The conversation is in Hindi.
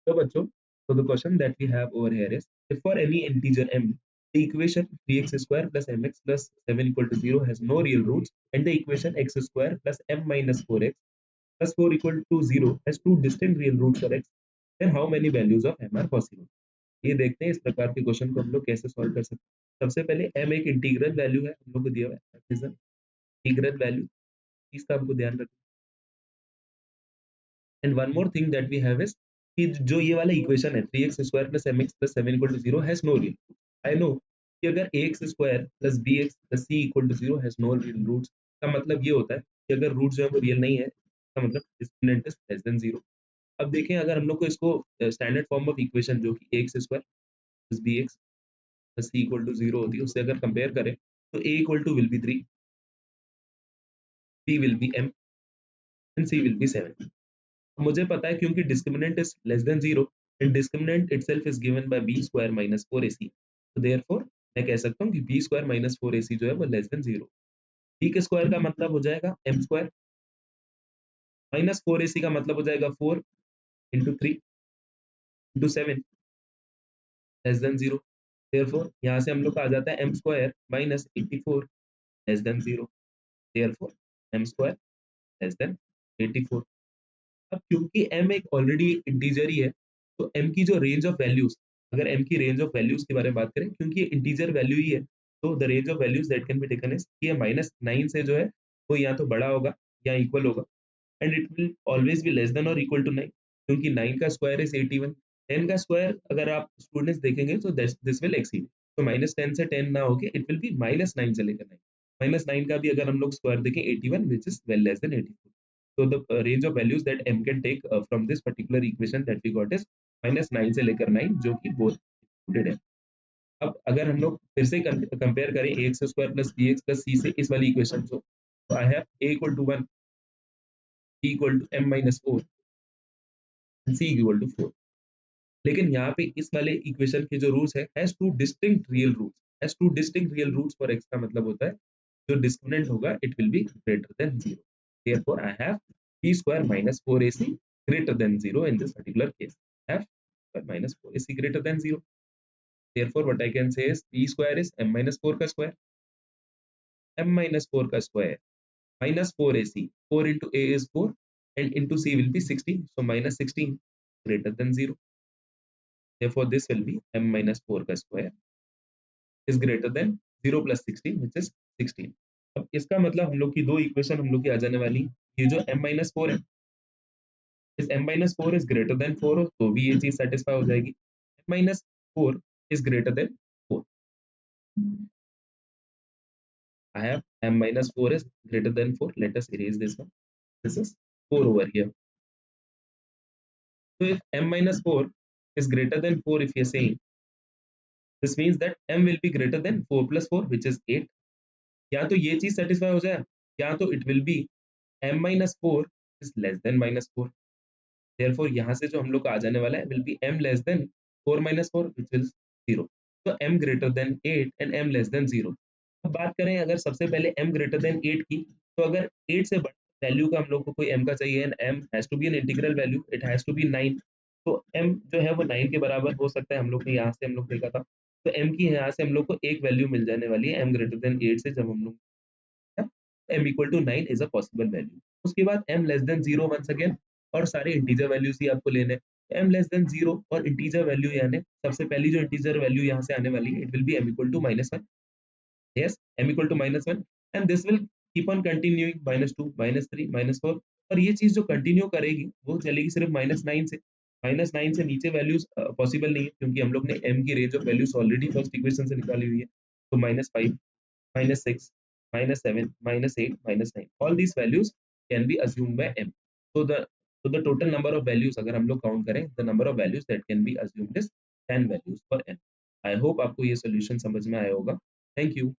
So बच्चों, so the question that we have over here is, if for any integer m, the equation 3x square plus mx plus 7 equal to 0 has no real roots, and the equation x square plus m minus 4x plus 4 equal to 0 has two distinct real roots for x, then how many values of m are possible? ये देखते हैं इस प्रकार के क्वेश्चन को हम लोग कैसे सॉल्व कर सकते हैं। सबसे पहले m एक इंटीग्रल वैल्यू है, हम लोग को दिया हुआ है इंटीग्रल वैल्यू, इसका हमको ध्यान रखना। And one more thing that we have is कि जो ये वाला इक्वेशन है 3x square plus mx plus 7 equal to 0 has no real. I know कि अगर ax square plus bx plus c equal to 0 has no real roots, का मतलब ये होता है कि अगर रूट जो है वो रियल नहीं है, इसका मतलब डिस्क्रिमिनेंट इज लेस देन 0। अब देखें, अगर हम लोग को इसको स्टैंडर्ड फॉर्म ऑफ इक्वेशन जो कि ax square plus bx plus c equal to 0 होती है, उससे अगर कंपेयर करें तो a equal to will be 3, b will be m and c will be 7। मुझे पता है क्योंकि discriminant is less than 0 and discriminant itself is given by b square minus 4ac, तो देयरफॉर मैं कह सकता हूँ कि b स्क्वायर माइनस 4ac जो है वो लेस देन 0। b के स्क्वायर का मतलब हो जाएगा m स्क्वायर, माइनस 4ac का मतलब हो जाएगा 4 into 3 into 7 less than 0। Therefore यहाँ से हम लोग का आ जाता है m square minus 84 less than 0। Therefore m square less than 84। अब क्योंकि m एक ऑलरेडी इंटीजर ही है, तो m की जो रेंज ऑफ वैल्यूज, अगर m की रेंज ऑफ वैल्यूज के बारे में बात करें, क्योंकि ये इंटीजर वैल्यू ही है, तो the range of values that can be taken is ये -9 से जो है वो या तो बड़ा होगा या इक्वल होगा, and it will always be less than और इक्वल टू 9, क्योंकि 9 का स्क्वायर इज 81। 10 का स्क्वायर अगर आप स्टूडेंट्स देखेंगे तो दिस विल एक्सीड, तो -10 से 10 ना होके इट विल बी -9 से लेकर 9। -9 का भी अगर हम लोग स्क्वायर देखें 81, which is well less than 84। So the range of values that m can take from this particular equation that we got is -9 से लेकर 9, जो कि both included है। अब अगर हम लोग फिर से कंपेयर करें ax square plus bx plus c से इस वाली इक्वेशन को, तो I have a equal to 1, b equal to m minus 4 and c equal to 4। लेकिन यहाँ पे इस वाले इक्वेशन के जो रूट्स है has two distinct real roots, has two distinct real roots for x, का मतलब होता है जो डिस्क्रिमिनेंट होगा it will be greater than 0। therefore I have b square minus 4ac greater than 0 in this particular case। I have square minus 4ac greater than 0। therefore what I can say is b square is m minus 4 का square, m minus 4 का square minus 4ac, 4 into a is 4 and into c will be 16, so minus 16 greater than 0। therefore this will be m minus 4 का square is greater than 0 plus 16 which is 16। अब इसका मतलब हम लोग की दो इक्वेशन हम लोग की आ जाने वाली, ये जो m minus 4 है, इस m minus 4 is greater than 4 हो तो भी ये चीज सेटिस्फाई हो जाएगी। m minus 4 is greater than 4, I have m minus 4 is greater than 4, let us erase this one, this is 4 over here। So if m minus 4 is greater than 4, if you are saying, this means that m will be greater than 4 plus 4 which is 8। या तो ये चीज सेटिस्फाई हो जाए, या तो it will be m minus 4 is less than minus 4। therefore यहाँ से जो हम लोग का आ जाने वाला है will be m less than 4 minus 4 which is 0। तो m greater than 8 and m less than 0। अब बात करें अगर सबसे पहले m greater than 8 की, तो अगर 8 से बड़ा वैल्यू का हम लोग को कोई m का चाहिए and m has to be an integral value, it has to be 9, तो m जो है वो 9 के बराबर हो सकता है। हम लोग ने यहाँ से हम लोग देखा था, तो m की यहाँ से हम लोग को एक वैल्यू मिल जाने वाली है m greater than 8 से, जब हम लोग m equal to 9 is a possible value। उसके बाद m less than 0 once again, और सारे इंटीजर वैल्यूज ही आपको लेने हैं। m less than 0 और इंटीजर वैल्यू यानी सबसे पहली जो इंटीजर वैल्यू यहाँ से आने वाली है, it will be m equal to -1। yes, m equal to -1 and this will keep on continuing -2 -3 -4, और ये चीज जो कंटिन्यू करेगी वो चलेगी सिर्फ -9 से। -9 से नीचे वैल्यूज पॉसिबल नहीं है, क्योंकि हम लोग ने m की range of values already first equation से निकाली हुई है। तो -5 -6 -7 -8 -9, all these values can be assumed by m। so the total number of values अगर हम लोग काउंट करें, the number of values that can be assumed is 10 values for n। I hope आपको ये सॉल्यूशन समझ में आया होगा। Thank you.